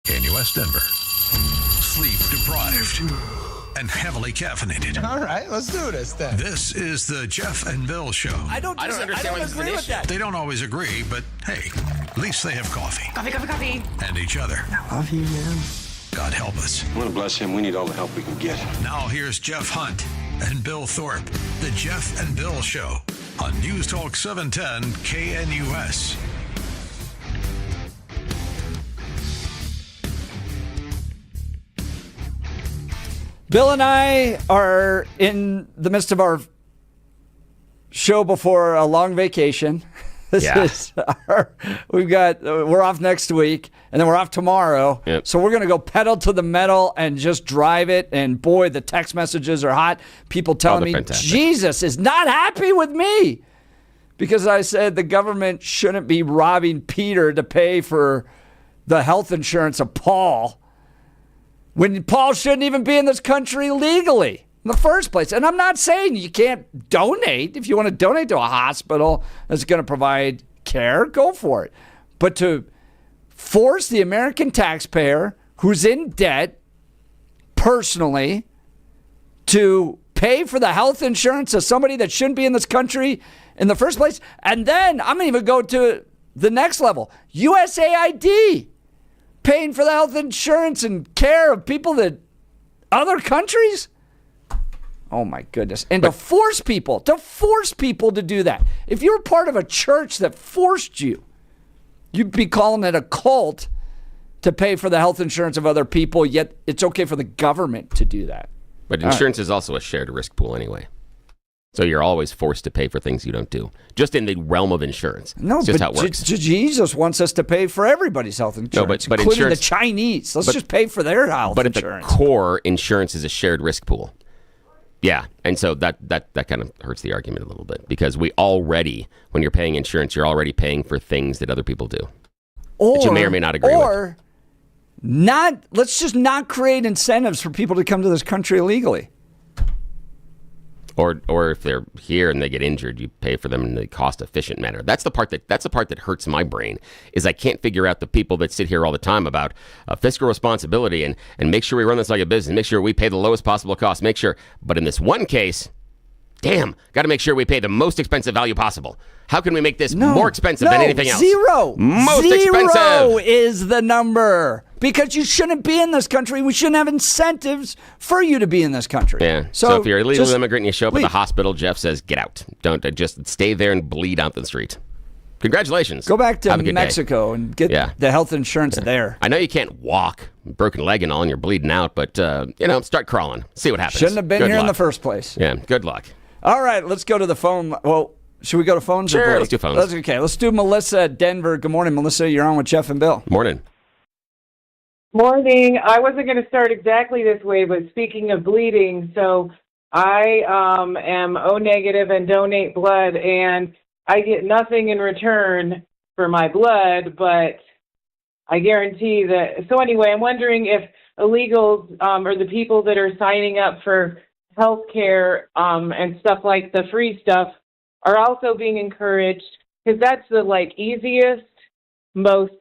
KNUS Denver. Sleep deprived and heavily caffeinated. All right, let's do this then. This is the Jeff and Bill Show. I don't agree with that. They don't always agree, but hey, at least they have coffee. Coffee. And each other. I love you, man. God help us. I want to bless him. We need all the help we can get. Now here's Jeff Hunt and Bill Thorpe. The Jeff and Bill Show on News Talk 710 KNUS. Bill and I are in the midst of our show before a long vacation. We're off next week, and then we're off tomorrow. Yep. So we're going to go pedal to the metal and just drive it. And boy, the text messages are hot. People telling me fantastic. Jesus is not happy with me because I said the government shouldn't be robbing Peter to pay for the health insurance of Paul, when Paul shouldn't even be in this country legally in the first place. And I'm not saying you can't donate. If you want to donate to a hospital that's going to provide care, go for it. But to force the American taxpayer who's in debt personally to pay for the health insurance of somebody that shouldn't be in this country in the first place. And then I'm going to even go to the next level. USAID. Paying for the health insurance and care of people that other countries? Oh my goodness. And to force people to do that. If you're part of a church that forced you, you'd be calling it a cult to pay for the health insurance of other people, yet it's okay for the government to do that. But insurance is also a shared risk pool anyway. So you're always forced to pay for things you don't do, just in the realm of insurance. No, it's just but how it works. Jesus wants us to pay for everybody's health insurance, No, but including insurance, the Chinese. Let's just pay for their health insurance. But at the core, insurance is a shared risk pool. Yeah, and so that kind of hurts the argument a little bit because we already, when you're paying insurance, you're already paying for things that other people do. That you may or may not agree with. Or let's just not create incentives for people to come to this country illegally. Or if they're here and they get injured, you pay for them in a cost-efficient manner. That's the part that hurts my brain, is I can't figure out the people that sit here all the time about fiscal responsibility and make sure we run this like a business, make sure we pay the lowest possible cost, make sure. But in this one case, damn, got to make sure we pay the most expensive value possible. How can we make this more expensive than anything else? Zero. Most Zero expensive is the number. Because you shouldn't be in this country. We shouldn't have incentives for you to be in this country. Yeah. So if you're a legal immigrant and you show up at the hospital, Jeff says, get out. Don't just stay there and bleed out the street. Congratulations. Go back to Have a good Mexico day. and get the health insurance there. I know you can't walk, broken leg and all, and you're bleeding out, but, start crawling. See what happens. Shouldn't have been here in the first place. Yeah, good luck. All right, let's go to the phone. Well, should we go to phones? Sure, or break? let's do phones. Okay, let's do Melissa at Denver. Good morning, Melissa. You're on with Jeff and Bill. Morning. Morning. I wasn't going to start exactly this way, but speaking of bleeding, so I am O negative and donate blood, and I get nothing in return for my blood, but I guarantee that. So anyway, I'm wondering if illegals or the people that are signing up for health care and stuff like the free stuff are also being encouraged, because that's the easiest, most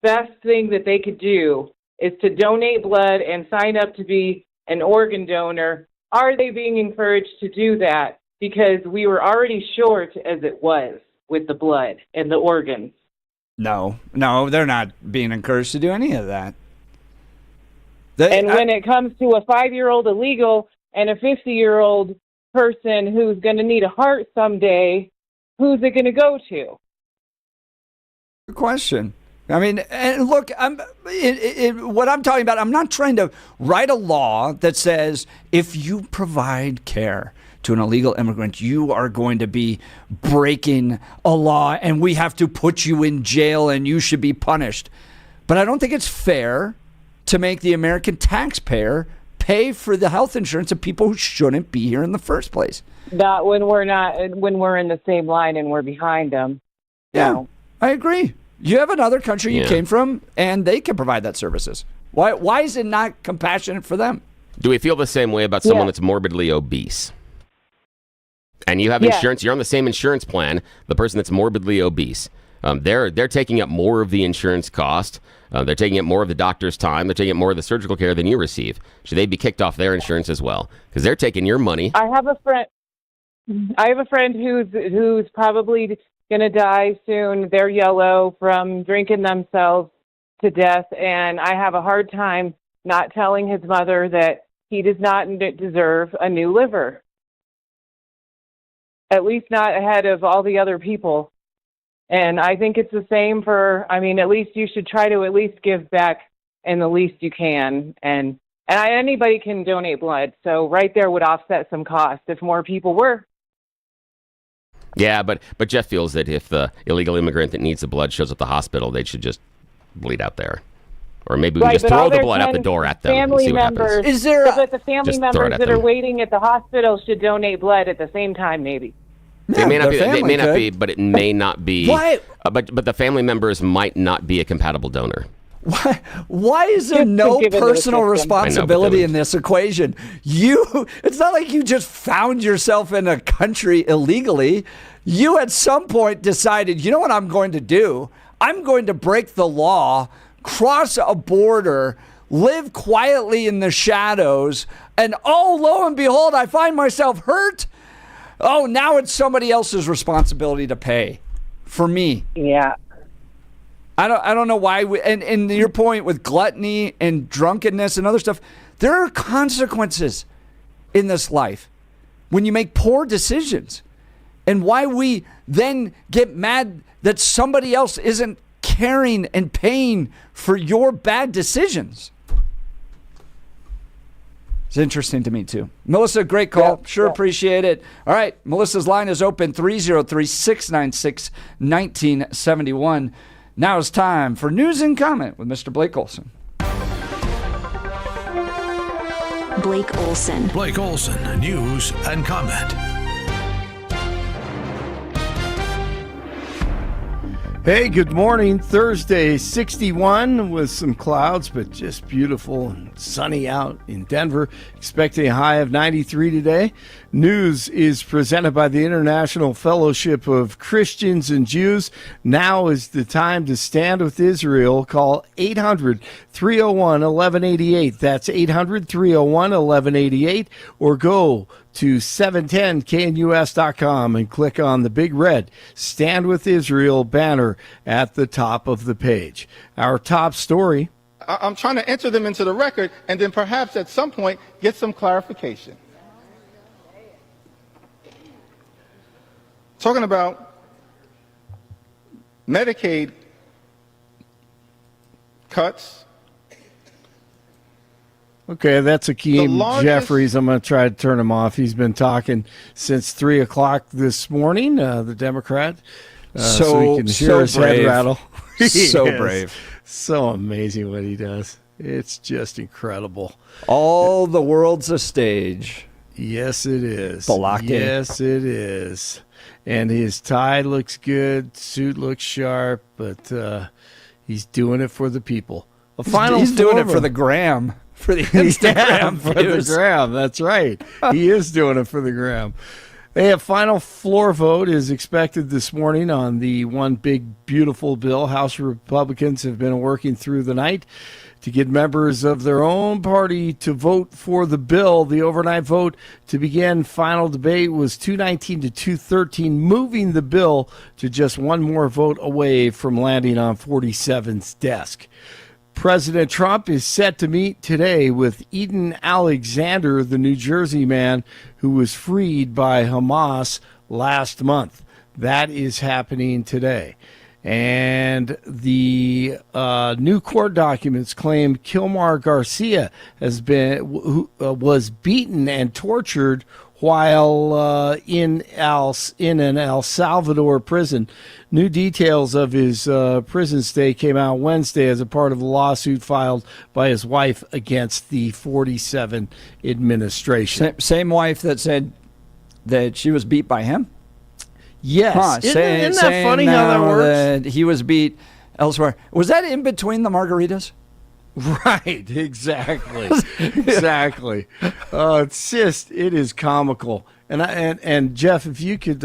best thing that they could do is to donate blood and sign up to be an organ donor. Are they being encouraged to do that? Because we were already short as it was with the blood and the organs. No, they're not being encouraged to do any of that. When it comes to a 5-year-old illegal and a 50-year-old person who's going to need a heart someday, who's it going to go to? Good question. I mean, and look, what I'm talking about, I'm not trying to write a law that says if you provide care to an illegal immigrant, you are going to be breaking a law and we have to put you in jail and you should be punished. But I don't think it's fair to make the American taxpayer pay for the health insurance of people who shouldn't be here in the first place. Not when we're in the same line and we're behind them. Yeah, No. I agree. You have another country you came from, and they can provide that services. Why is it not compassionate for them? Do we feel the same way about someone that's morbidly obese? And you have insurance, you're on the same insurance plan, the person that's morbidly obese. They're taking up more of the insurance cost. They're taking up more of the doctor's time. They're taking up more of the surgical care than you receive. Should they be kicked off their insurance as well? Because they're taking your money. I have a friend who's probably going to die soon. They're yellow from drinking themselves to death, and I have a hard time not telling his mother that he does not deserve a new liver. At least not ahead of all the other people. And I think it's the same at least you should try to at least give back in the least you can. And anybody can donate blood. So right there would offset some cost if more people were. Yeah, but Jeff feels that if the illegal immigrant that needs the blood shows up at the hospital, they should just bleed out there. Or maybe we just throw the blood out the door at them and see what happens. Is there but the family members that are waiting at the hospital should donate blood at the same time, maybe. Yeah, they may not be, but it may not be. Why? But the family members might not be a compatible donor. Why is there no personal responsibility in this equation? It's not like you just found yourself in a country illegally. You at some point decided, you know what I'm going to do? I'm going to break the law, cross a border, live quietly in the shadows, and oh, lo and behold, I find myself hurt. Oh, now it's somebody else's responsibility to pay for me. Yeah. I don't know why. And your point with gluttony and drunkenness and other stuff, there are consequences in this life when you make poor decisions. And why we then get mad that somebody else isn't caring and paying for your bad decisions. It's interesting to me, too. Melissa, great call. Sure appreciate it. All right, Melissa's line is open, 303-696-1971. Now it's time for News and Comment with Mr. Blake Olson. Blake Olson. Blake Olson, News and Comment. Hey, good morning. Thursday, 61 with some clouds, but just beautiful and sunny out in Denver. Expecting a high of 93 today. News is presented by the International Fellowship of Christians and Jews. Now is the time to stand with Israel. Call 800-301-1188. That's 800-301-1188. Or go to 710knus.com and click on the big red Stand with Israel banner at the top of the page. Our top story. I'm trying to enter them into the record and then perhaps at some point get some clarification. Talking about Medicaid cuts. Okay, that's Akeem Jeffries. I'm going to try to turn him off. He's been talking since 3 o'clock this morning, the Democrat. So he can hear his head rattle. So brave. So amazing what he does. It's just incredible. All the world's a stage. Yes, it is. Balake. Yes, it is. And his tie looks good, suit looks sharp, but he's doing it for the people. He's doing it for the gram. For the Instagram for the gram, that's right. He is doing it for the gram. A final floor vote is expected this morning on the one big, beautiful bill. House Republicans have been working through the night to get members of their own party to vote for the bill. The overnight vote to begin final debate was 219 to 213, moving the bill to just one more vote away from landing on 47's desk. President Trump is set to meet today with Eden Alexander, the New Jersey man who was freed by Hamas last month. That is happening today. And the new court documents claim Kilmar Garcia was beaten and tortured while in an El Salvador prison. New details of his prison stay came out Wednesday as a part of a lawsuit filed by his wife against the 47 administration. Same wife that said that she was beat by him? Yes. Isn't that funny how that works? That he was beat elsewhere. Was that in between the margaritas? Right, exactly. Exactly. It is comical. And Jeff, if you could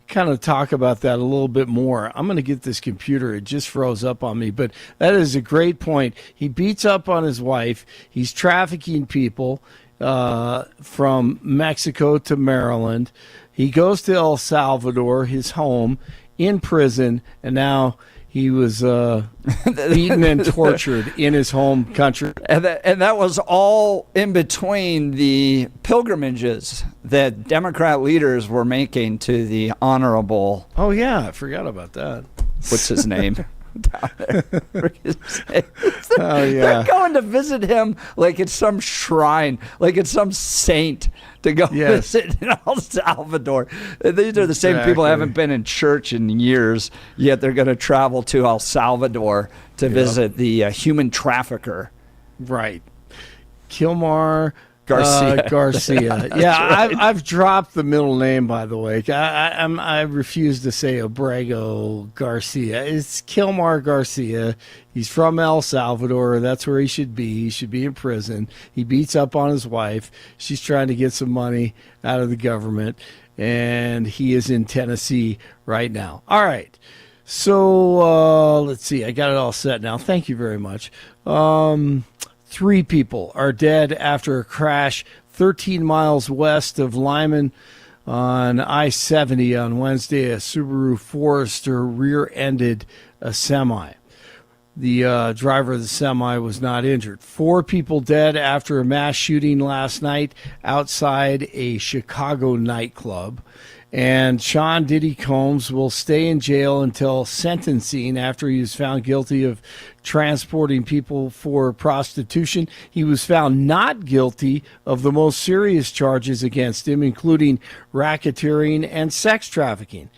kind of talk about that a little bit more. I'm going to get this computer. It just froze up on me. But that is a great point. He beats up on his wife. He's trafficking people from Mexico to Maryland. He goes to El Salvador, his home, in prison, and now he was beaten and tortured in his home country. And that was all in between the pilgrimages that Democrat leaders were making to the honorable. Oh, yeah. I forgot about that. What's his name? Down there. Oh, yeah. They're going to visit him like it's some shrine, like it's some saint to go visit in El Salvador. These are the same people who haven't been in church in years, yet they're going to travel to El Salvador to visit the human trafficker. Right. Kilmar Garcia. Garcia. Yeah, right. I've dropped the middle name, by the way. I refuse to say Abrego Garcia. It's Kilmar Garcia. He's from El Salvador. That's where he should be. He should be in prison. He beats up on his wife. She's trying to get some money out of the government, and he is in Tennessee right now. All right. So let's see. I got it all set now. Thank you very much. 3 people are dead after a crash 13 miles west of Lyman on I-70 on Wednesday. A Subaru Forester rear-ended a semi. The driver of the semi was not injured. 4 people dead after a mass shooting last night outside a Chicago nightclub. And Sean Diddy Combs will stay in jail until sentencing after he was found guilty of transporting people for prostitution. He was found not guilty of the most serious charges against him, including racketeering and sex trafficking.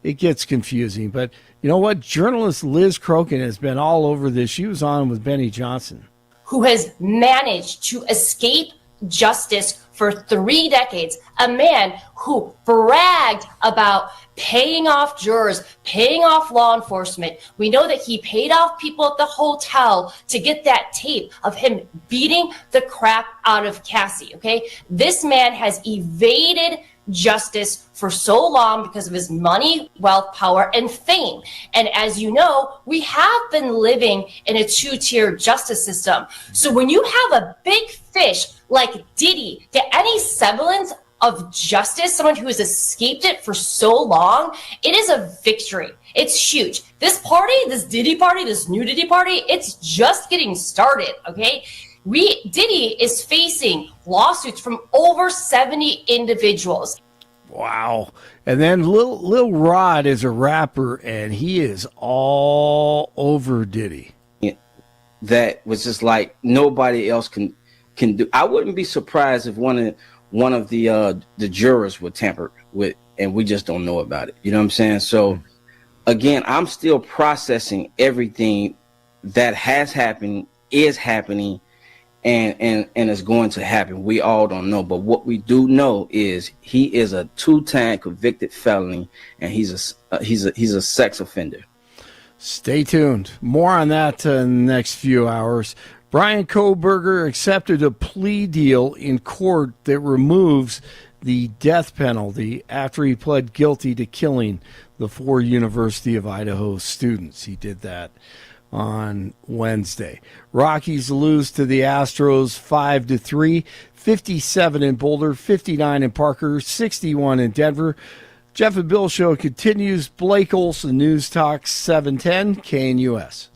It gets confusing, but you know what? Journalist Liz Crokin has been all over this. She was on with Benny Johnson. Who has managed to escape justice for 3 decades, a man who bragged about paying off jurors, paying off law enforcement. We know that he paid off people at the hotel to get that tape of him beating the crap out of Cassie, okay? This man has evaded justice for so long because of his money, wealth, power, and fame. And as you know, we have been living in a 2-tier justice system. So when you have a big fish like Diddy get any semblance of justice, someone who has escaped it for so long, it is a victory. It's huge. This party, this Diddy party, this new Diddy party, it's just getting started, okay? Diddy is facing lawsuits from over 70 individuals. Wow. And then Lil Rod is a rapper, and he is all over Diddy. That was just like nobody else can do. I wouldn't be surprised if one of the jurors were tampered with, and we just don't know about it. You know what I'm saying? So, again, I'm still processing everything that has happened, is happening, and is going to happen. We all don't know, but what we do know is he is a 2-time convicted felon, and he's a sex offender. Stay tuned. More on that in the next few hours. Brian Kohberger accepted a plea deal in court that removes the death penalty after he pled guilty to killing the 4 University of Idaho students. He did that on Wednesday. Rockies lose to the Astros 5-3, 57 in Boulder, 59 in Parker, 61 in Denver. Jeff and Bill Show continues. Blake Olson, News Talk 710 KNUS.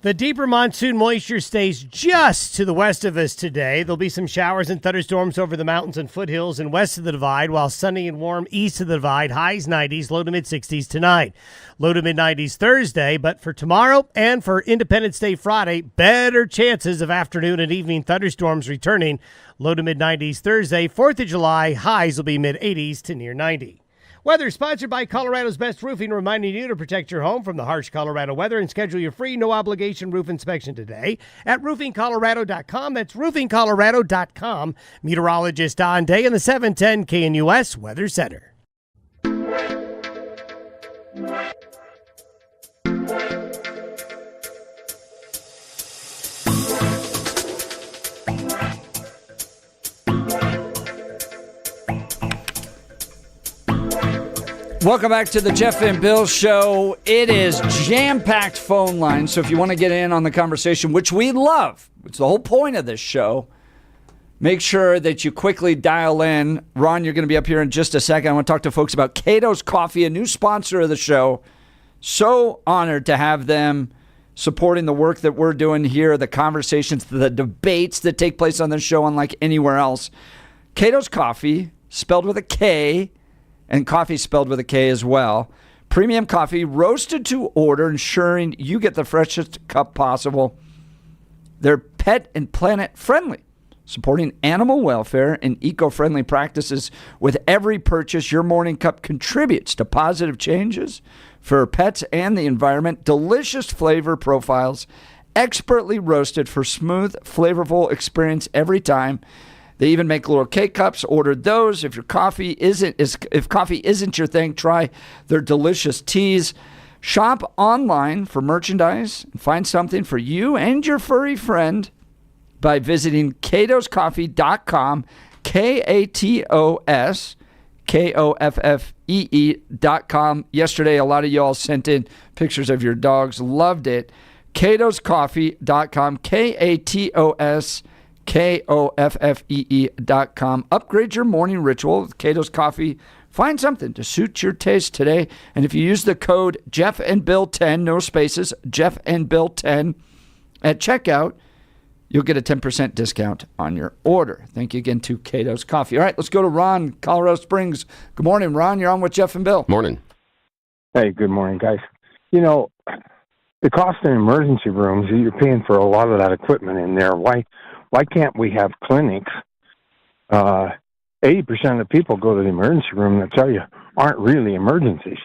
The deeper monsoon moisture stays just to the west of us today. There'll be some showers and thunderstorms over the mountains and foothills and west of the divide, while sunny and warm east of the divide, highs 90s, low to mid-60s tonight. Low to mid-90s Thursday, but for tomorrow and for Independence Day Friday, better chances of afternoon and evening thunderstorms returning. Low to mid-90s Thursday, 4th of July, highs will be mid-80s to near 90. Weather sponsored by Colorado's Best Roofing, reminding you to protect your home from the harsh Colorado weather and schedule your free no-obligation roof inspection today at roofingcolorado.com. That's roofingcolorado.com. Meteorologist Don Day in the 710 KNUS Weather Center. Welcome back to the Jeff and Bill Show. It is jam-packed phone line, so if you want to get in on the conversation, which we love, it's the whole point of this show, make sure that you quickly dial in. Ron, you're going to be up here in just a second. I want to talk to folks about Cato's Coffee, a new sponsor of the show. So honored to have them supporting the work that we're doing here, the conversations, the debates that take place on this show unlike anywhere else. Cato's Coffee, spelled with a K, and coffee spelled with a K as well. Premium coffee, roasted to order, ensuring you get the freshest cup possible. They're pet and planet friendly, supporting animal welfare and eco-friendly practices. With every purchase, your morning cup contributes to positive changes for pets and the environment. Delicious flavor profiles, expertly roasted for smooth, flavorful experience every time. They even make little K-cups. Order those. If coffee isn't your thing, try their delicious teas. Shop online for merchandise and find something for you and your furry friend by visiting catoscoffee.com, KATOSKOFFEE.com. Yesterday, a lot of y'all sent in pictures of your dogs. Loved it. catoscoffee.com, KATOSKOFFEE.com. Upgrade your morning ritual with Cato's Coffee. Find something to suit your taste today. And if you use the code Jeff and Bill 10, no spaces, Jeff and Bill 10 at checkout, you'll get a 10% discount on your order. Thank you again to Cato's Coffee. All right, let's go to Ron, Colorado Springs. Good morning, Ron. You're on with Jeff and Bill. Morning. Hey, good morning, guys. You know, the cost in emergency rooms, you're paying for a lot of that equipment in there. Why can't we have clinics? 80% of the people go to the emergency room that tell you aren't really emergencies,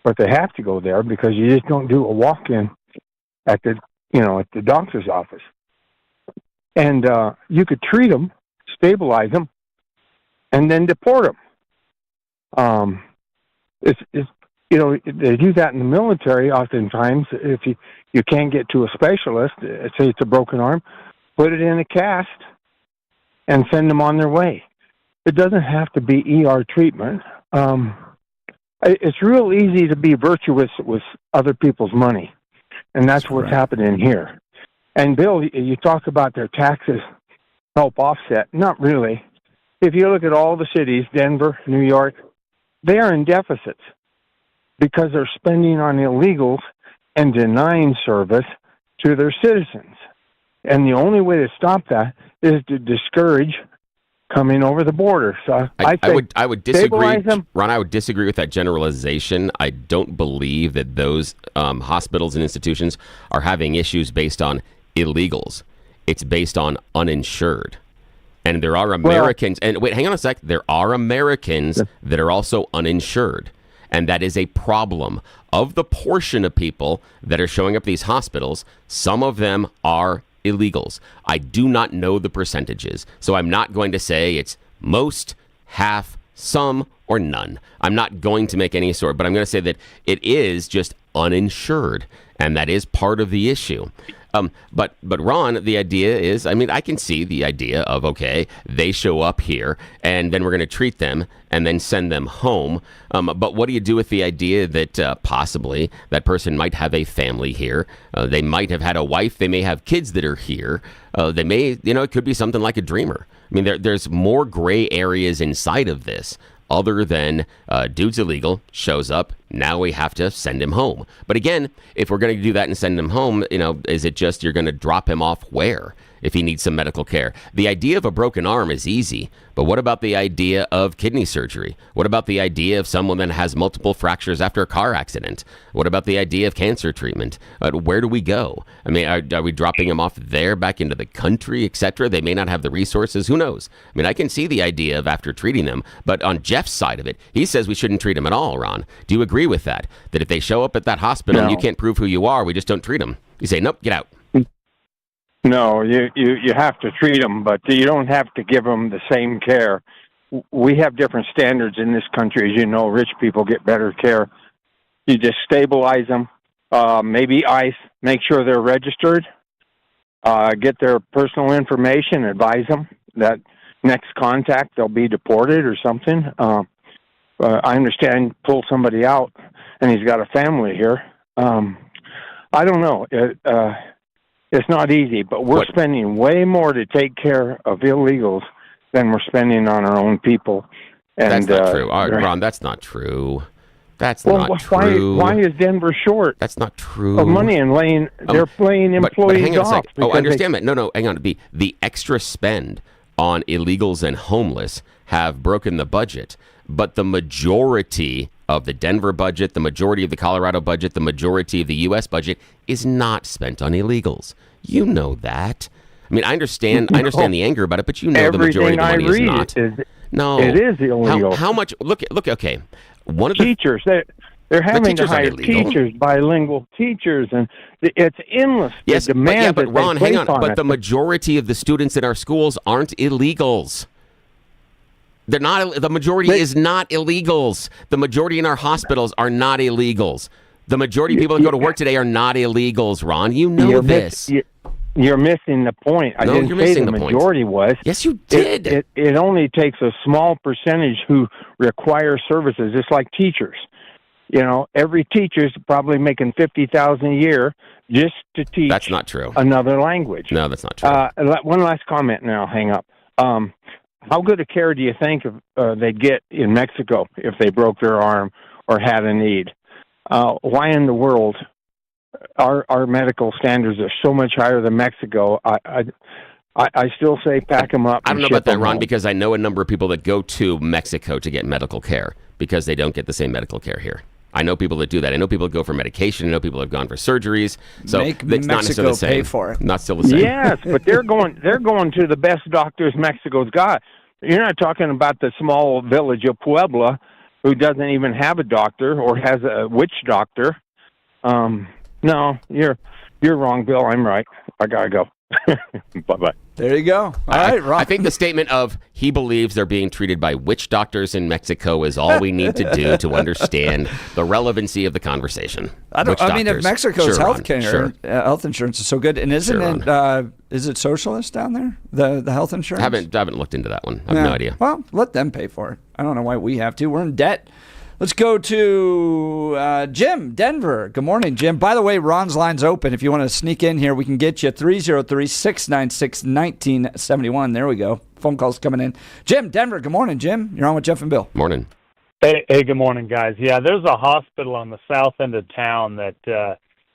but they have to go there because you just don't do a walk-in at the doctor's office. And you could treat them, stabilize them, and then deport them. They do that in the military oftentimes. If you can't get to a specialist, say it's a broken arm, put it in a cast and send them on their way. It doesn't have to be ER treatment. It's real easy to be virtuous with other people's money, and that's what's happening here. And Bill, you talk about their taxes help offset. Not really. If you look at all the cities, Denver, New York, they are in deficits because they're spending on illegals and denying service to their citizens. And the only way to stop that is to discourage coming over the border. So I would disagree, Ron. I would disagree with that generalization. I don't believe that those hospitals and institutions are having issues based on illegals. It's based on uninsured. And there are Americans, and wait, hang on a sec. There are Americans that are also uninsured. And that is a problem. Of the portion of people that are showing up at these hospitals, some of them are illegals. I do not know the percentages, so I'm not going to say it's most, half, some, or none. I'm not going to make any sort, but I'm going to say that it is just uninsured, and that is part of the issue. But Ron, the idea is, I can see the idea of, okay, they show up here and then we're going to treat them and then send them home. But what do you do with the idea that possibly that person might have a family here? They might have had a wife. They may have kids that are here. They may, it could be something like a dreamer. There's more gray areas inside of this. Other than dude's illegal, shows up, now we have to send him home. But again, if we're going to do that and send him home, is it just you're going to drop him off where? If he needs some medical care. The idea of a broken arm is easy, but what about the idea of kidney surgery? What about the idea of someone that has multiple fractures after a car accident? What about the idea of cancer treatment? Where do we go? Are we dropping them off there back into the country, etc.? They may not have the resources. Who knows? I can see the idea of after treating them, but on Jeff's side of it, he says we shouldn't treat them at all, Ron. Do you agree with that? That if they show up at that hospital and you can't prove who you are, we just don't treat them? You say, nope, get out. No, you have to treat them, but you don't have to give them the same care. We have different standards in this country. As you know, rich people get better care. You just stabilize them, maybe ICE, make sure they're registered, get their personal information, advise them that next contact they'll be deported or something. I understand pull somebody out, and he's got a family here. I don't know. It's not easy, but we're spending way more to take care of illegals than we're spending on our own people. And, that's not true. Ron, that's not true. That's not true. Why is Denver short? That's not true. Of money and they're laying employees hang on off. a second. Oh, I understand that. No, hang on. The extra spend on illegals and homeless have broken the budget, but the majority of the Denver budget, the majority of the Colorado budget, the majority of the U.S. budget is not spent on illegals. You know that. I mean, I understand the anger about it, but you know the majority of the money is not. No, it is illegal. How much? Look. Okay. One of teachers. They're having to hire teachers, bilingual teachers, and it's endless. Yes, but Ron, hang on. But it. the majority of the students in our schools aren't illegals. They're not. The majority is not illegals. The majority in our hospitals are not illegals. The majority of people that go to work today are not illegals. Ron, you know this. You're missing the point. I didn't say the majority was. Yes, you did. It only takes a small percentage who require services. It's like teachers. You know, every teacher's probably making $50,000 a year just to teach. That's not true. Another language. No, that's not true. One last comment, and I'll hang up. How good a care do you think they'd get in Mexico if they broke their arm or had a need? Why in the world our medical standards are so much higher than Mexico? I still say pack them up. I don't know about that, Ron, because I know a number of people that go to Mexico to get medical care because they don't get the same medical care here. I know people that do that. I know people that go for medication. I know people that have gone for surgeries. So Make it's not necessarily the same. pay for it. Not still the same. Yes, but they're going to the best doctors Mexico's got. You're not talking about the small village of Puebla who doesn't even have a doctor or has a witch doctor. No, you're wrong, Bill. I'm right. I gotta go. Bye-bye. There you go. All right, Ron. I think the statement of he believes they're being treated by witch doctors in Mexico is all we need to do to understand the relevancy of the mean, if Mexico's health insurance is so good, and isn't it? Is it socialist down there? The health insurance? I haven't looked into that one. I have no idea. Well, let them pay for it. I don't know why we have to. We're in debt. Let's go to Jim, Denver. Good morning, Jim. By the way, Ron's line's open. If you want to sneak in here, we can get you 303-696-1971. There we go. Phone calls coming in. Jim, Denver. Good morning, Jim. You're on with Jeff and Bill. Morning. Hey, good morning, guys. Yeah, there's a hospital on the south end of town that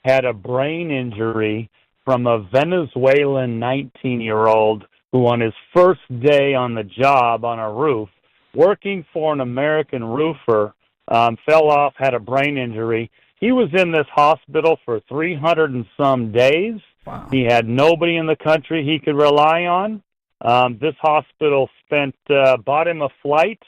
had a brain injury from a Venezuelan 19-year-old who on his first day on the job on a roof, working for an American roofer, fell off, had a brain injury. He was in this hospital for 300 and some days. Wow. He had nobody in the country he could rely on. This hospital bought him a flight,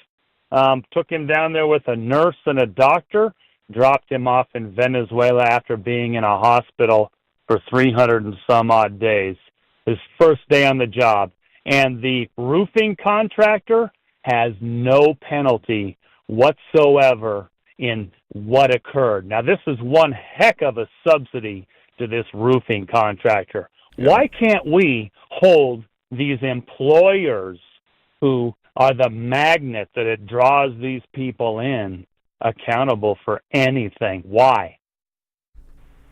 took him down there with a nurse and a doctor, dropped him off in Venezuela after being in a hospital for 300 and some odd days. His first day on the job. And the roofing contractor has no penalty whatsoever in what occurred. Now, this is one heck of a subsidy to this roofing contractor. Why can't we hold these employers who are the magnet that it draws these people in accountable for anything? Why?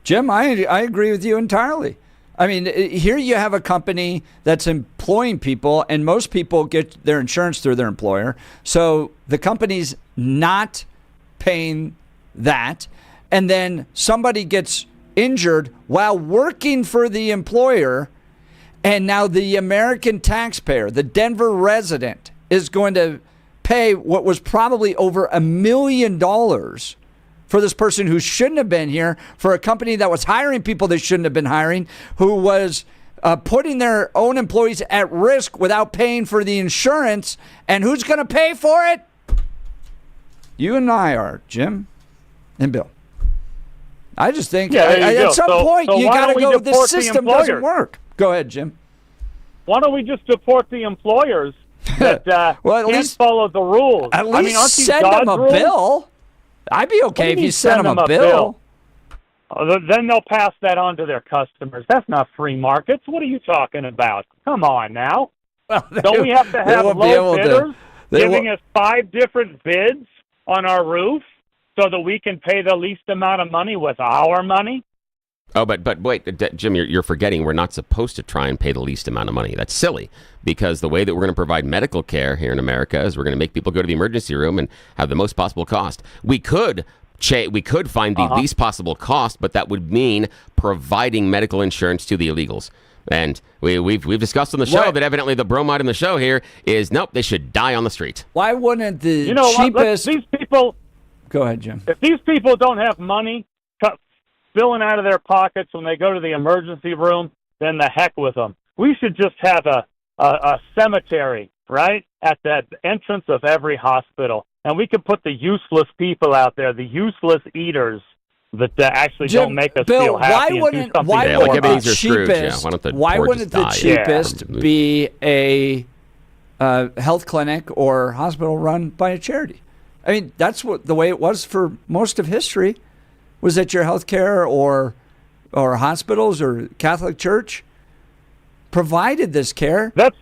Jim, I agree with you entirely. I mean, here you have a company that's employing people, and most people get their insurance through their employer. So the company's not paying that. And then somebody gets injured while working for the employer. And now the American taxpayer, the Denver resident, is going to pay what was probably over $1 million for this person who shouldn't have been here, for a company that was hiring people they shouldn't have been hiring, who was putting their own employees at risk without paying for the insurance. And who's going to pay for it? You and I are, Jim and Bill. I just think at some point you got to go, this system doesn't work. Go ahead, Jim. Why don't we just deport the employers that can't follow the rules? At least send them a bill. I'd be okay if you sent them a bill. Then they'll pass that on to their customers. That's not free markets. What are you talking about? Come on now. Don't we have to have low bidders giving us 5 different bids on our roof so that we can pay the least amount of money with our money? Oh, but wait, Jim, you're forgetting we're not supposed to try and pay the least amount of money. That's silly, because the way that we're going to provide medical care here in America is we're going to make people go to the emergency room and have the most possible cost. We could find the least possible cost, but that would mean providing medical insurance to the illegals. And we've discussed on the show that evidently the bromide in the show here is, nope, they should die on the street. Why wouldn't the cheapest... These people... Go ahead, Jim. If these people don't have money spilling out of their pockets when they go to the emergency room, then the heck with them. We should just have a cemetery, right, at the entrance of every hospital. And we could put the useless people out there, the useless eaters that actually don't make us feel happy. Why wouldn't the cheapest be a health clinic or hospital run by a charity? I mean, that's the way it was for most of history, was that your health care or hospitals or Catholic Church provided this care. That's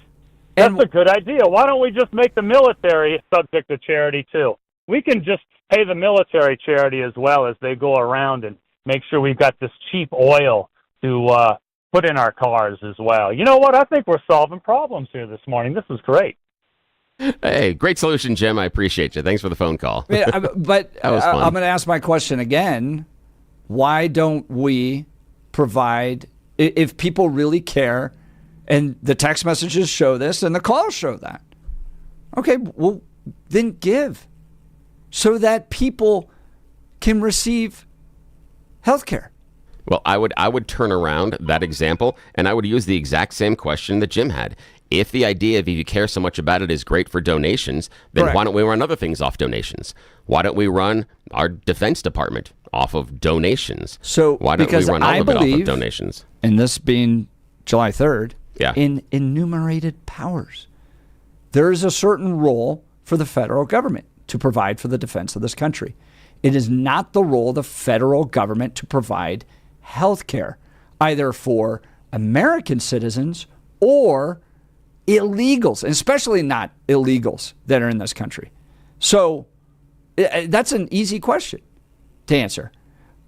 a good idea. Why don't we just make the military subject to charity too? We can just pay the military charity as well as they go around and make sure we've got this cheap oil to put in our cars as well. You know what? I think we're solving problems here this morning. This is great. Hey, great solution, Jim. I appreciate you. Thanks for the phone call. Yeah, but that was fun. I'm going to ask my question again. Why don't we provide, if people really care, and the text messages show this and the calls show that, okay, well, then give so that people can receive health care. Well, I would turn around that example, and I would use the exact same question that Jim had. If the idea of if you care so much about it is great for donations, then why don't we run other things off donations? Why don't we run our Defense Department off of donations? So why don't we run all of it off of donations? And this being July 3rd, in enumerated powers. There is a certain role for the federal government to provide for the defense of this country. It is not the role of the federal government to provide health care, either for American citizens or illegals, and especially not illegals that are in this country. So that's an easy question to answer.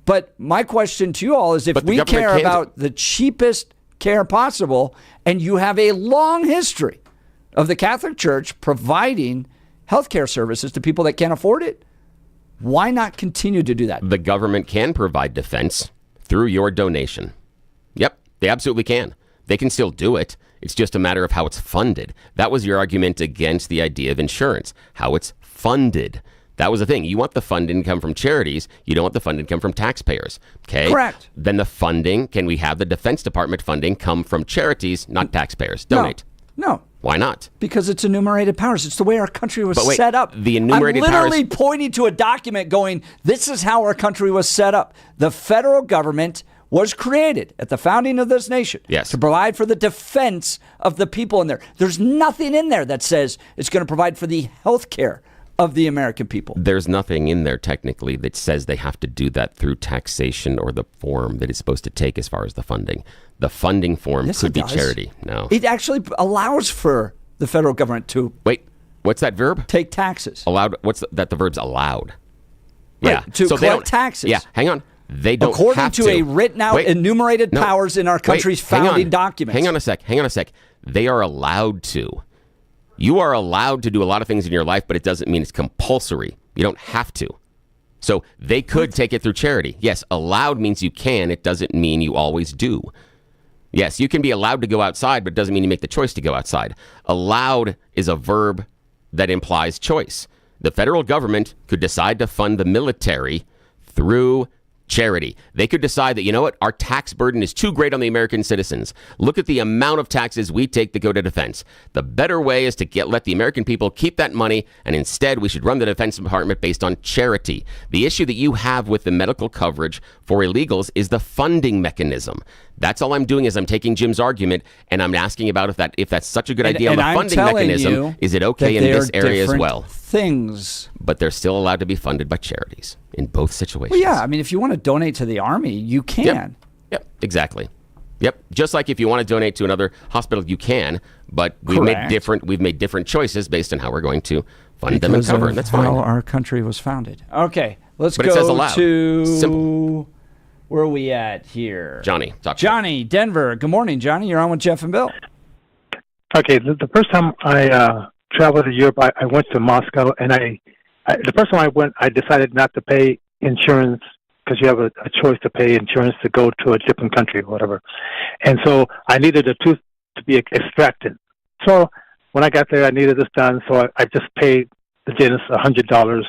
But my question to you all is, if we care about the cheapest care possible, and you have a long history of the Catholic Church providing healthcare services to people that can't afford it, why not continue to do that? The government can provide defense through your donation. Yep, they absolutely can. They can still do it. It's just a matter of how it's funded. That was your argument against the idea of insurance, how it's funded. That was the thing. You want the funding to come from charities. You don't want the funding to come from taxpayers. Okay? Correct. Then the funding, can we have the Defense Department funding come from charities, not taxpayers? Donate. No. Why not? Because it's enumerated powers. It's the way our country was set up. The enumerated I'm literally powers... pointing to a document going, this is how our country was set up. The federal government was created at the founding of this nation to provide for the defense of the people in there. There's nothing in there that says it's going to provide for the health care of the American people. There's nothing in there technically that says they have to do that through taxation or the form that it's supposed to take as far as the funding. The funding form could be charity. No. It actually allows for the federal government to... Wait, what's that verb? Take taxes. Allowed. What's that? The verb's allowed. Right, yeah. to collect taxes. Yeah, hang on. They don't According have to a written out enumerated powers in our country's founding documents. Hang on a sec. They are allowed to. You are allowed to do a lot of things in your life, but it doesn't mean it's compulsory. You don't have to. So they could take it through charity. Yes, allowed means you can. It doesn't mean you always do. Yes, you can be allowed to go outside, but it doesn't mean you make the choice to go outside. Allowed is a verb that implies choice. The federal government could decide to fund the military through charity. They could decide that, you know what, our tax burden is too great on the American citizens. Look at the amount of taxes we take that go to defense. The better way is to let the American people keep that money, and instead we should run the Defense Department based on charity. The issue that you have with the medical coverage for illegals is the funding mechanism. That's all I'm doing is I'm taking Jim's argument and I'm asking about if that's such a good idea on the funding mechanism. Is it okay in this area as well? Things. But they're still allowed to be funded by charities in both situations. Well, yeah. I mean, if you want to donate to the Army, you can. Yep, exactly. Yep. Just like if you want to donate to another hospital, you can, but we've made different choices based on how we're going to fund them and cover, and that's fine. How our country was founded. Okay, let's But go it says allowed. to Simple. Where are we at here? Johnny, Johnny, Denver. Good morning, Johnny. You're on with Jeff and Bill. Okay, the first time I traveled to Europe, I went to Moscow, and the first time I went, I decided not to pay insurance because you have a choice to pay insurance to go to a different country or whatever. And so I needed a tooth to be extracted. So when I got there, I needed this done, so I just paid the dentist $100.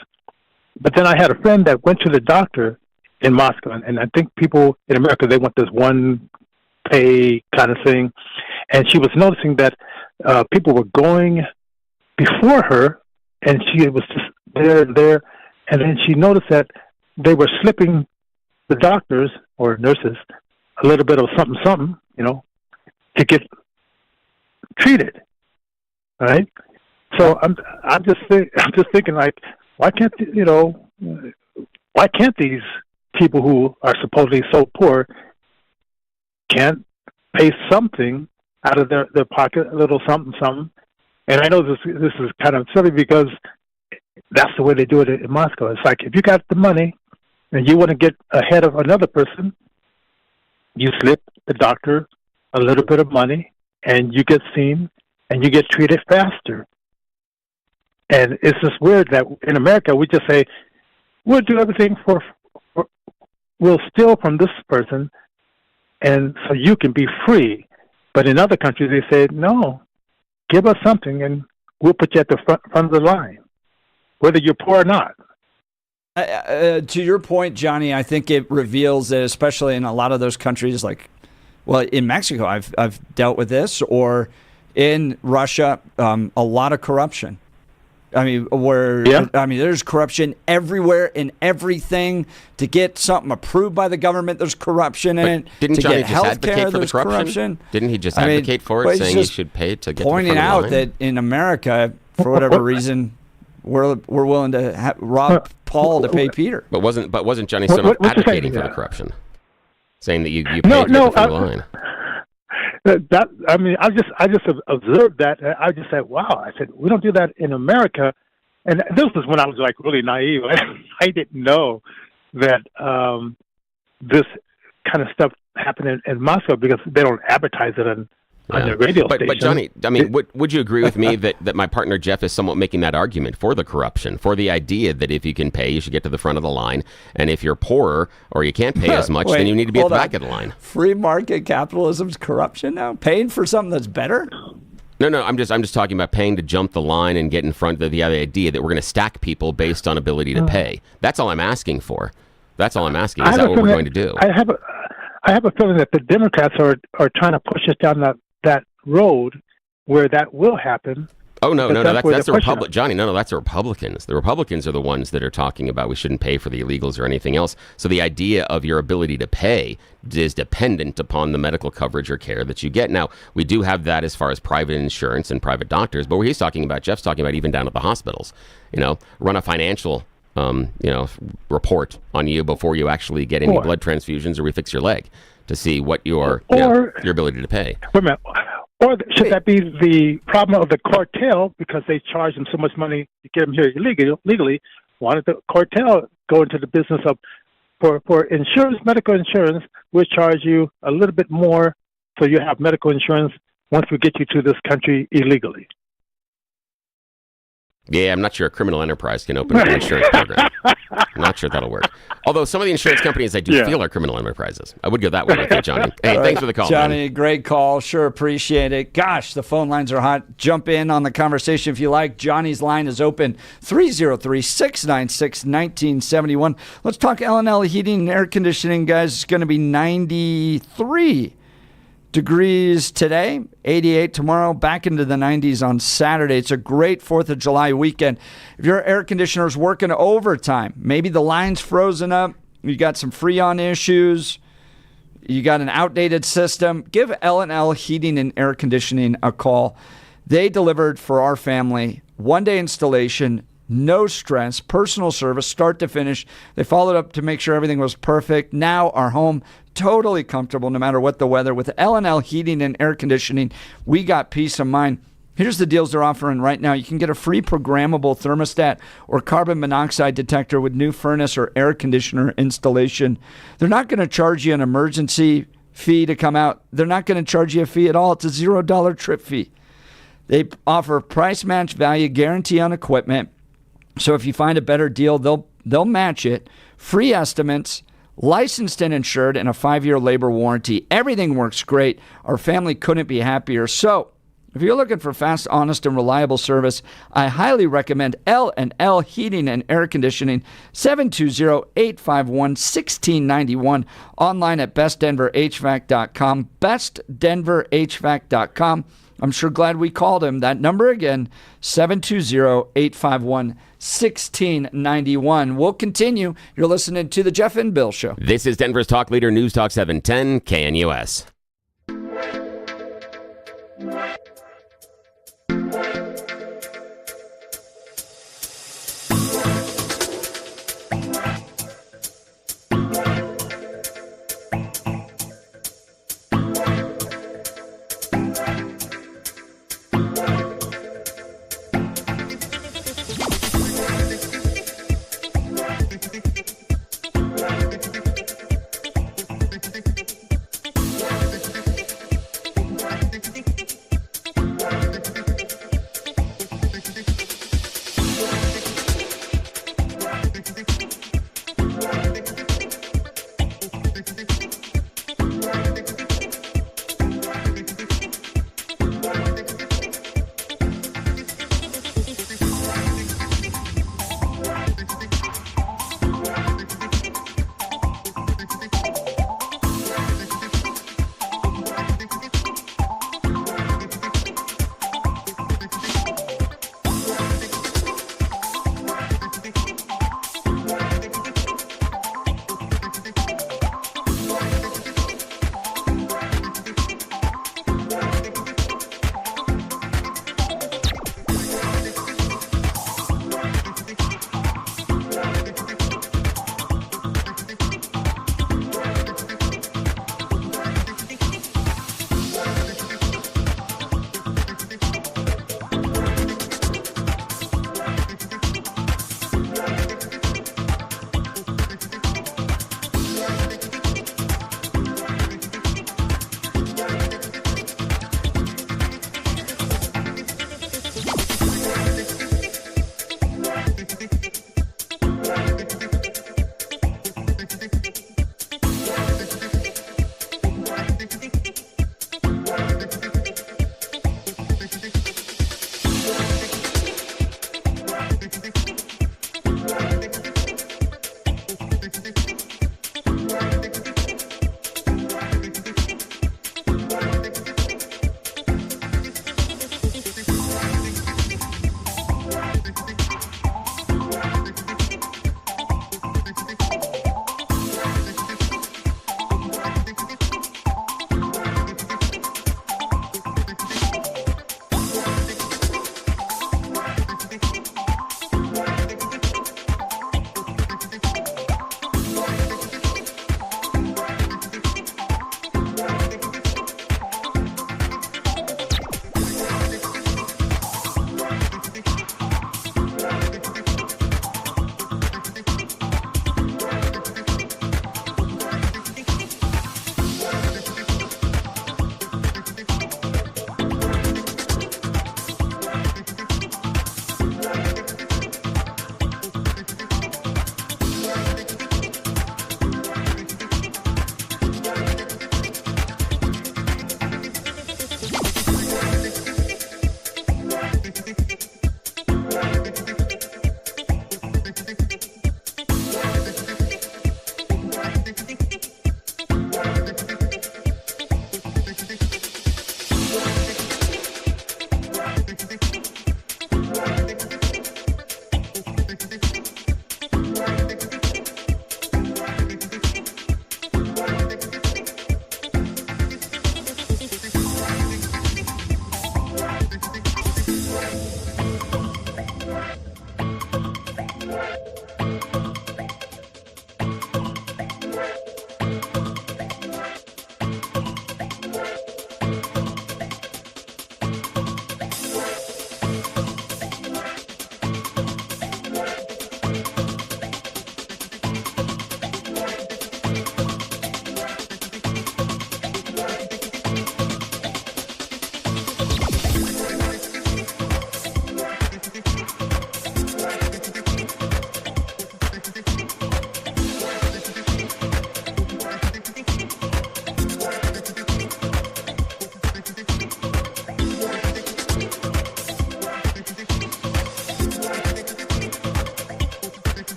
But then I had a friend that went to the doctor in Moscow, and I think people in America, they want this one pay kind of thing. And she was noticing that people were going before her, and she was just there. And then she noticed that they were slipping the doctors or nurses a little bit of something, to get treated. All right. So I'm just thinking, like, why can't these people who are supposedly so poor can't pay something out of their pocket, a little something? And I know this is kind of silly because that's the way they do it in Moscow. It's like, if you got the money and you want to get ahead of another person, you slip the doctor a little bit of money and you get seen and you get treated faster. And it's just weird that in America we just say, we'll do everything we'll steal from this person and so you can be free. But in other countries they say, no, give us something and we'll put you at the front of the line, whether you're poor or not. To your point, Johnny, I think it reveals that, especially in a lot of those countries, like, well, in Mexico, I've dealt with this, or in Russia, a lot of corruption. I mean, there's corruption everywhere in everything. To get something approved by the government, there's corruption in it. Didn't to Johnny get just advocate for the corruption? Didn't he just advocate for it, saying you should pay to get pointing to the front out of the line? that in America, for whatever reason, we're willing to rob Paul to pay Peter. But wasn't Johnny Stone advocating for the corruption, saying that you paid to get to the front of the line? I just observed that. I just said, wow. I said, we don't do that in America. And this was when I was like really naive. I didn't know that this kind of stuff happened in Moscow because they don't advertise it on the radio station. But Johnny, I mean, would you agree with me that my partner Jeff is somewhat making that argument for the corruption, for the idea that if you can pay, you should get to the front of the line, and if you're poorer or you can't pay as much, then you need to be at the back of the line. Free market capitalism's corruption now? Paying for something that's better? No, I'm just talking about paying to jump the line and get in front of the idea that we're going to stack people based on ability to pay. That's all I'm asking for. That's all I'm asking. Is that what we're going to do? I have a feeling that the Democrats are trying to push us down that road where that will happen. Oh, no, that's the Republic. Johnny, no, that's the Republicans. The Republicans are the ones that are talking about we shouldn't pay for the illegals or anything else. So the idea of your ability to pay is dependent upon the medical coverage or care that you get. Now, we do have that as far as private insurance and private doctors, but what he's talking about, Jeff's talking about even down at the hospitals, run a financial report on you before you actually get any blood transfusions or we fix your leg to see what your ability to pay. Wait a minute. Or should that be the problem of the cartel because they charge them so much money to get them here legally? Why don't the cartel go into the business of, for insurance, medical insurance, we'll charge you a little bit more so you have medical insurance once we get you to this country illegally? Yeah, I'm not sure a criminal enterprise can open an insurance program. I'm not sure that'll work. Although some of the insurance companies I do feel are criminal enterprises. I would go that way with you, Johnny. Hey, thanks for the call, Johnny, man. Great call. Sure appreciate it. Gosh, the phone lines are hot. Jump in on the conversation if you like. Johnny's line is open, 303-696-1971. Let's talk L&L Heating and Air Conditioning, guys. It's going to be 93 degrees today, 88 tomorrow, back into the 90s on Saturday. It's a great 4th of July weekend. If your air conditioner's working overtime, maybe the line's frozen up, you got some Freon issues, you got an outdated system, give L&L Heating and Air Conditioning a call. They delivered for our family, one-day installation, no stress, personal service, start to finish. They followed up to make sure everything was perfect. Now our home, totally comfortable no matter what the weather. With L&L Heating and Air Conditioning, we got peace of mind. Here's the deals they're offering right now. You can get a free programmable thermostat or carbon monoxide detector with new furnace or air conditioner installation. They're not going to charge you an emergency fee to come out. They're not going to charge you a fee at all. It's a $0 trip fee. They offer price match value guarantee on equipment. So if you find a better deal, they'll match it. Free estimates, licensed and insured, and a 5-year labor warranty. Everything works great. Our family couldn't be happier. So if you're looking for fast, honest, and reliable service, I highly recommend L&L Heating and Air Conditioning, 720-851-1691, online at bestdenverhvac.com, bestdenverhvac.com. I'm sure glad we called him. That number again, 720-851-1691. We'll continue. You're listening to The Jeff and Bill Show. This is Denver's Talk Leader, News Talk 710 KNUS.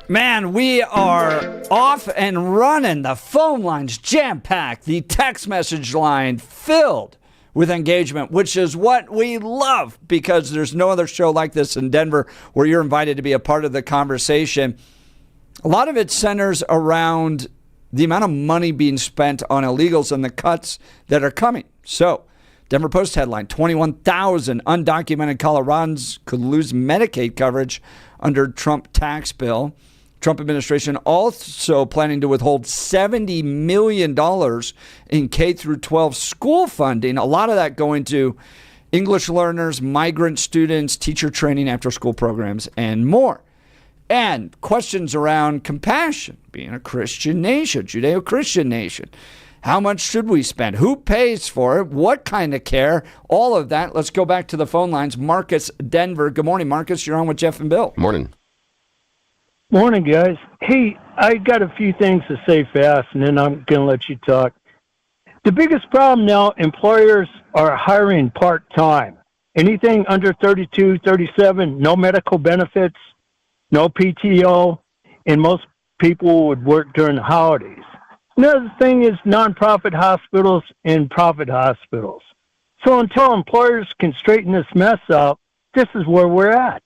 Man, we are off and running. The phone line's jam-packed. The text message line filled with engagement, which is what we love because there's no other show like this in Denver where you're invited to be a part of the conversation. A lot of it centers around the amount of money being spent on illegals and the cuts that are coming. So, Denver Post headline, 21,000 undocumented Coloradans could lose Medicaid coverage under Trump tax bill. Trump administration also planning to withhold $70 million in K through 12 school funding. A lot of that going to English learners, migrant students, teacher training, after school programs, and more. And questions around compassion, being a Christian nation, Judeo-Christian nation. How much should we spend? Who pays for it? What kind of care? All of that. Let's go back to the phone lines. Marcus, Denver. Good morning, Marcus. You're on with Jeff and Bill. Morning. Morning, guys. Hey, I got a few things to say fast, and then I'm going to let you talk. The biggest problem now, employers are hiring part-time. Anything under 32, 37, no medical benefits, no PTO, and most people would work during the holidays. Another thing is nonprofit hospitals and profit hospitals. So until employers can straighten this mess out, this is where we're at.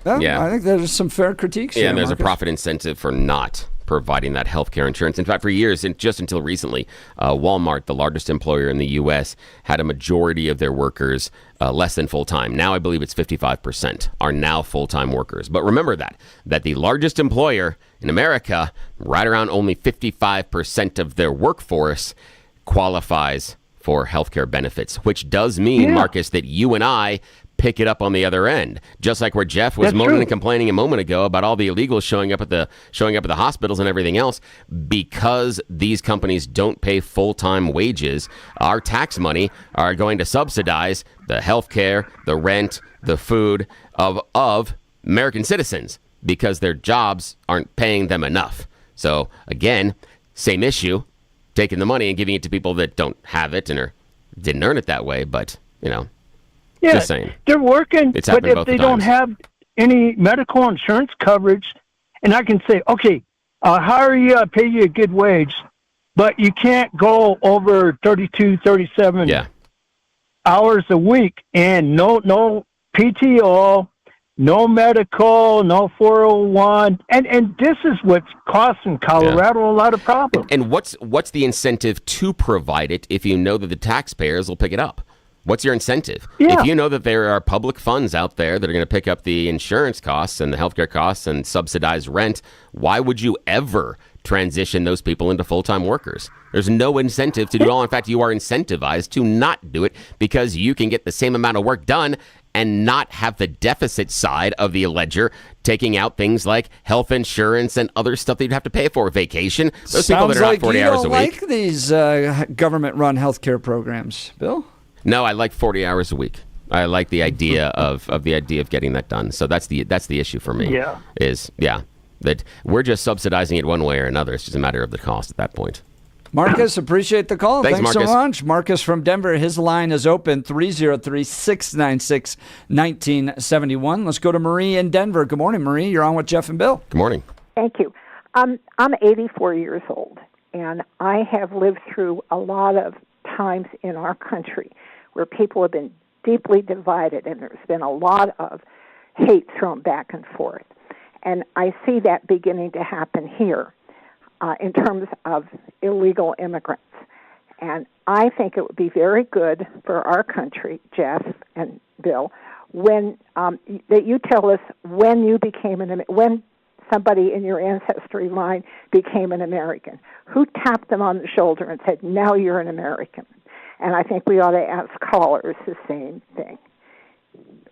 Well, I think there's some fair critiques here, and there's Marcus. a profit incentive for not providing that health care insurance. In fact, for years, and just until recently, Walmart, the largest employer in the U.S., had a majority of their workers less than full-time. Now I believe it's 55% are now full-time workers. But remember that the largest employer in America, right around only 55% of their workforce qualifies for health care benefits, which does mean, Marcus, that you and I pick it up on the other end. Just like where Jeff was moaning and complaining a moment ago about all the illegals showing up at the hospitals and everything else, because these companies don't pay full-time wages, our tax money are going to subsidize the health care, the rent, the food of American citizens because their jobs aren't paying them enough. So again, same issue, taking the money and giving it to people that don't have it and didn't earn it that way, but Yeah, just saying. They're working, It's but happened if both they times. don't have any medical insurance coverage, and I can say, okay, I'll hire you, I'll pay you a good wage, but you can't go over 32, 37 hours a week, and no PTO, no medical, no 401, and this is what's costing Colorado a lot of problems. And what's the incentive to provide it if you know that the taxpayers will pick it up? What's your incentive? Yeah. If you know that there are public funds out there that are going to pick up the insurance costs and the healthcare costs and subsidize rent, why would you ever transition those people into full-time workers? There's no incentive to do it all. In fact, you are incentivized to not do it because you can get the same amount of work done and not have the deficit side of the ledger taking out things like health insurance and other stuff that you'd have to pay for. Vacation. Those people that are like not 40 hours a week. You don't like these government-run healthcare programs, Bill? No, I like 40 hours a week. I like the idea of getting that done. So that's the issue for me. That we're just subsidizing it one way or another. It's just a matter of the cost at that point. Marcus, appreciate the call. Thanks, so Marcus. much. Marcus from Denver, his line is open, 303-696-1971. Let's go to Marie in Denver. Good morning, Marie. You're on with Jeff and Bill. Good morning. Thank you. I'm 84 years old, and I have lived through a lot of times in our country where people have been deeply divided, and there's been a lot of hate thrown back and forth. And I see that beginning to happen here in terms of illegal immigrants. And I think it would be very good for our country, Jeff and Bill, when that you tell us when you became when somebody in your ancestry line became an American. Who tapped them on the shoulder and said, now you're an American? And I think we ought to ask callers the same thing.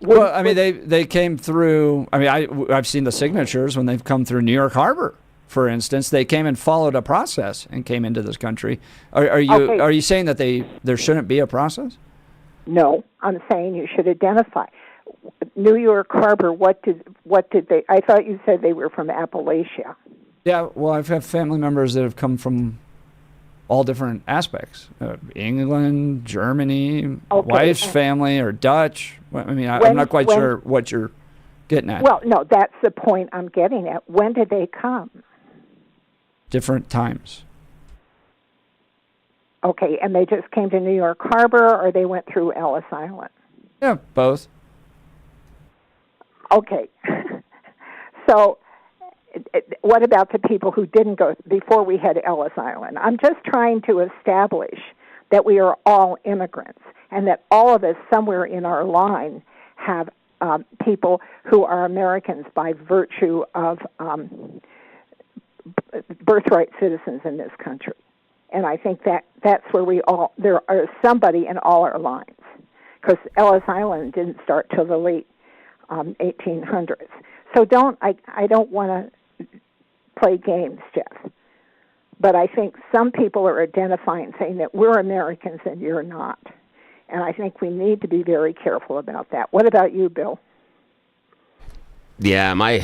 Well, I mean, they came through. I mean, I've seen the signatures when they've come through New York Harbor, for instance. They came and followed a process and came into this country. Are you saying that there shouldn't be a process? No, I'm saying you should identify. New York Harbor. What did they? I thought you said they were from Appalachia. Yeah. Well, I've had family members that have come from all different aspects. England, Germany, wife's family, or Dutch. I mean, I'm not quite sure what you're getting at? Well, no, that's the point I'm getting at. When did they come? Different times. Okay, and they just came to New York Harbor, or they went through Ellis Island? Yeah, both. Okay. So what about the people who didn't go before we had Ellis Island? I'm just trying to establish that we are all immigrants and that all of us somewhere in our line have people who are Americans by virtue of birthright citizens in this country. And I think that's where there are somebody in all our lines, because Ellis Island didn't start till the late 1800s. So I don't want to play games, Jeff. But I think some people are identifying, saying that we're Americans and you're not. And I think we need to be very careful about that. What about you, Bill? Yeah, my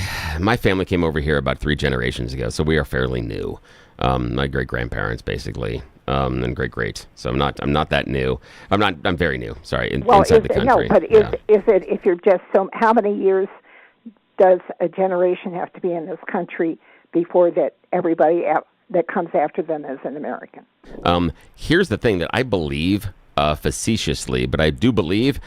family came over here about 3 generations ago, so we are fairly new. My great grandparents, basically, and great. So I'm not that new. I'm very new. Sorry, inside the country. No, but is it if you're just how many years does a generation have to be in this country before that everybody that comes after them is an American? Here's the thing that I believe facetiously, but I do believe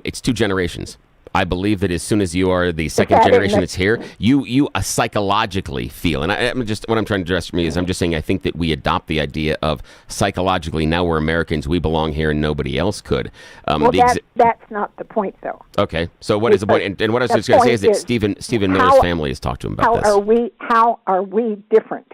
it's 2 generations. I believe that as soon as you are the second generation that's here, you psychologically feel, and I'm just what I'm trying to address for me is I'm just saying I think that we adopt the idea of psychologically now we're Americans, we belong here, and nobody else could. Well, that's not the point, though. Okay, so what is the point? And what I was just going to say is that Stephen Miller's family has talked to him about this. How are we different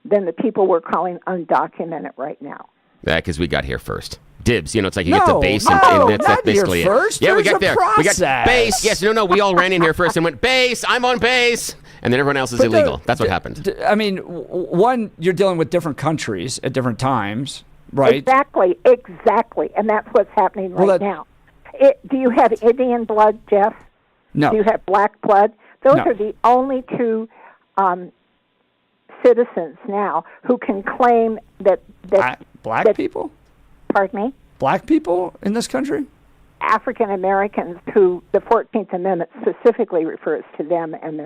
than the people we're calling undocumented right now? Yeah, because we got here first. Dibs, it's like you get the base, and that's basically first. it. Yeah, There's we got there. Process. We got base. Yes, no, we all ran in here first and went base. I'm on base, and then everyone else is illegal. That's what happened. I mean, one, you're dealing with different countries at different times, right? Exactly, and that's what's happening right now. Do you have Indian blood, Jeff? No. Do you have black blood? Those No. are the only 2 citizens now who can claim that black people. Pardon me? Black people in this country? African Americans, who the 14th Amendment specifically refers to them, and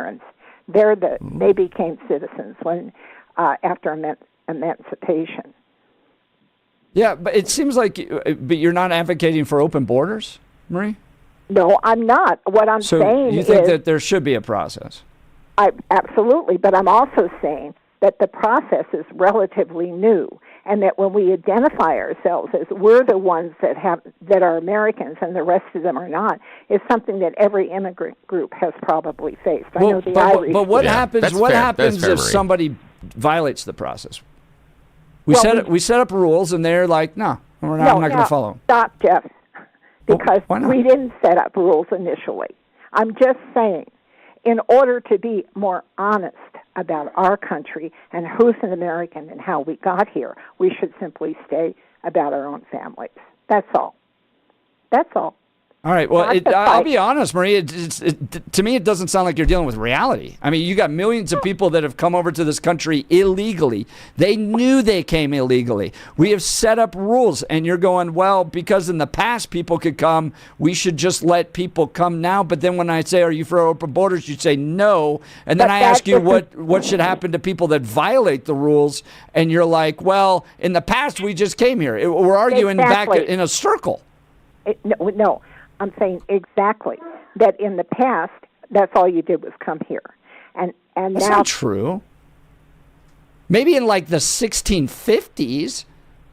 they became citizens when after emancipation. Yeah, but it seems like but you're not advocating for open borders, Marie? No, I'm not. What I'm saying is... you think that there should be a process? Absolutely, but I'm also saying that the process is relatively new, and that when we identify ourselves as we're the ones that are Americans and the rest of them are not, is something that every immigrant group has probably faced. I know the Irish. But what happens? What happens if Marie. somebody violates the process? We set up rules, and they're like, no, I'm not going to follow them. Stop, Jeff, because why not? we didn't set up rules initially. I'm just saying, in order to be more honest about our country and who's an American and how we got here, we should simply stay about our own families. That's all. That's all. All right. Well, I'll be honest, Marie. To me, it doesn't sound like you're dealing with reality. I mean, you got millions of people that have come over to this country illegally. They knew they came illegally. We have set up rules, and you're going, well, because in the past people could come, we should just let people come now. But then when I say, are you for open borders, you say no. And then I ask you what should happen to people that violate the rules, and you're like, well, in the past we just came here. We're arguing back in a circle. No. I'm saying exactly that in the past, that's all you did was come here, and that's now not true. Maybe in like the 1650s,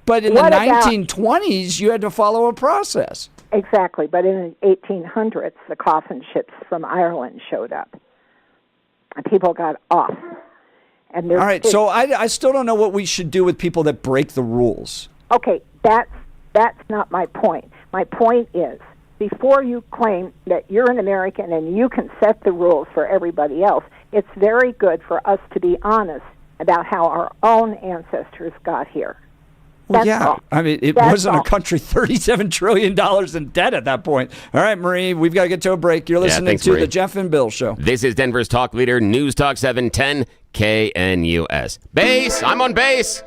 but in the 1920s, you had to follow a process. Exactly, but in the 1800s, the coffin ships from Ireland showed up, and people got off. And all right, so I still don't know what we should do with people that break the rules. Okay, that's not my point. My point is, before you claim that you're an American and you can set the rules for everybody else, it's very good for us to be honest about how our own ancestors got here. Well, yeah. I mean, it wasn't a country $37 trillion in debt at that point. All right, Marie, we've got to get to a break. You're listening to The Jeff and Bill Show. This is Denver's talk leader, News Talk 710 KNUS. Base! I'm on base!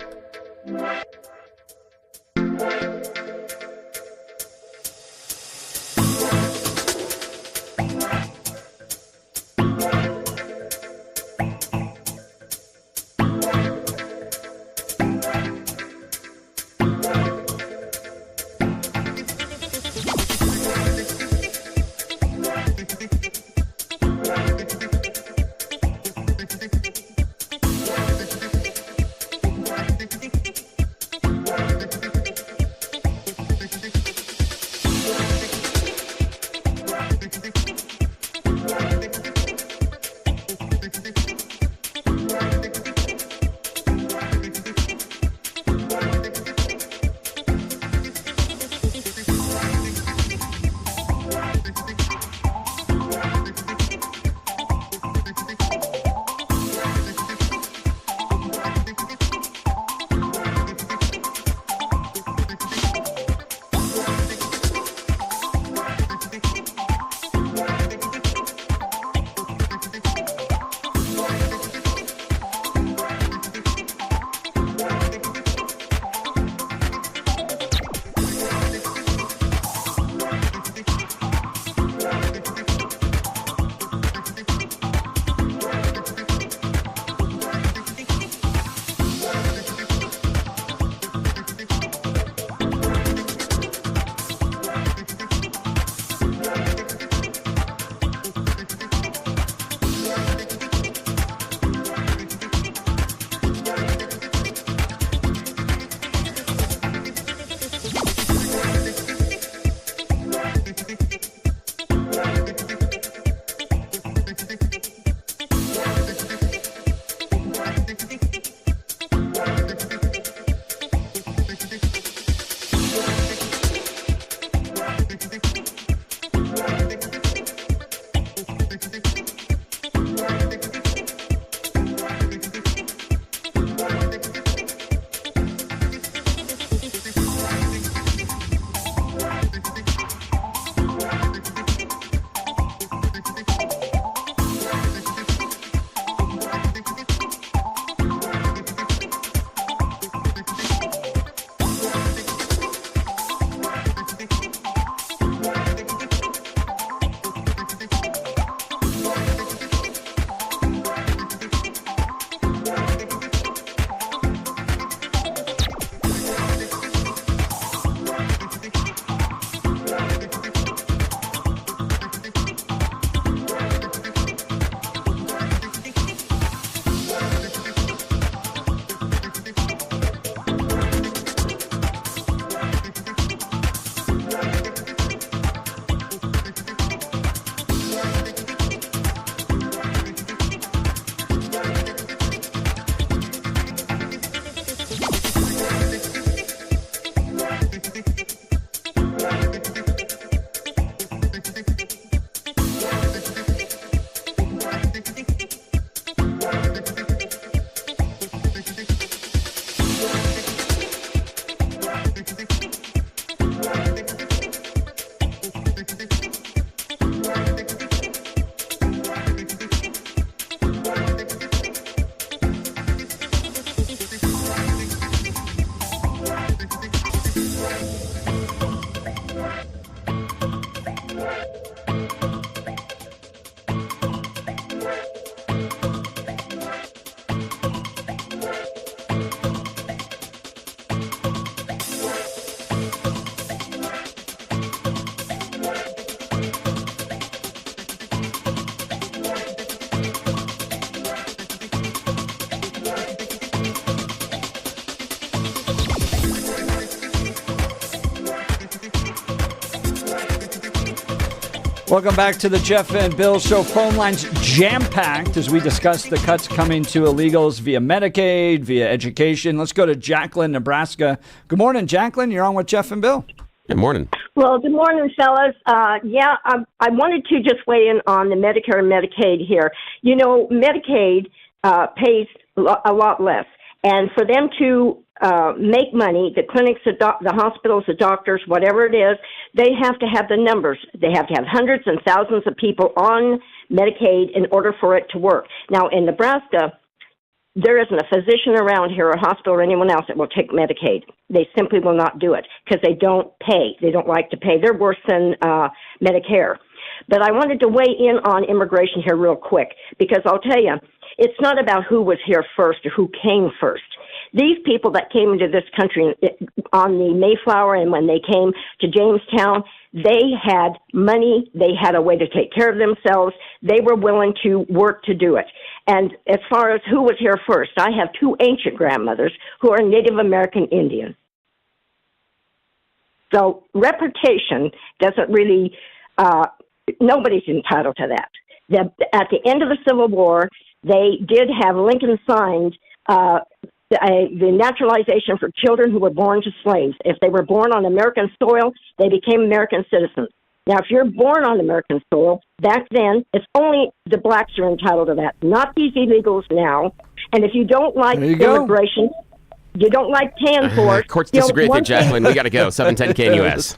Welcome back to the Jeff and Bill Show. Phone lines jam-packed as we discuss the cuts coming to illegals via Medicaid, via education. Let's go to Jacqueline, Nebraska. Good morning, Jacqueline. You're on with Jeff and Bill. Good morning. Well, good morning, fellas. I wanted to just weigh in on the Medicare and Medicaid here. You know, Medicaid pays a lot less. And for them to make money, the clinics, the hospitals, the doctors, whatever it is, they have to have the numbers. They have to have hundreds and thousands of people on Medicaid in order for it to work. Now, in Nebraska, there isn't a physician around here, or a hospital, or anyone else that will take Medicaid. They simply will not do it because they don't pay. They don't like to pay. They're worse than Medicare. But I wanted to weigh in on immigration here real quick because I'll tell you, it's not about who was here first or who came first. These people that came into this country on the Mayflower and when they came to Jamestown, they had money. They had a way to take care of themselves. They were willing to work to do it. And as far as who was here first, I have two ancient grandmothers who are Native American Indian. So reputation doesn't really, nobody's entitled to that. At the end of the Civil War, they did have Lincoln signed the naturalization for children who were born to slaves. If they were born on American soil, they became American citizens. Now, if you're born on American soil, back then, it's only the blacks are entitled to that, not these illegals now. And if you don't like immigration, you don't like paying for it. Courts disagree with you, Jacqueline. We got to go. 710 KNUS.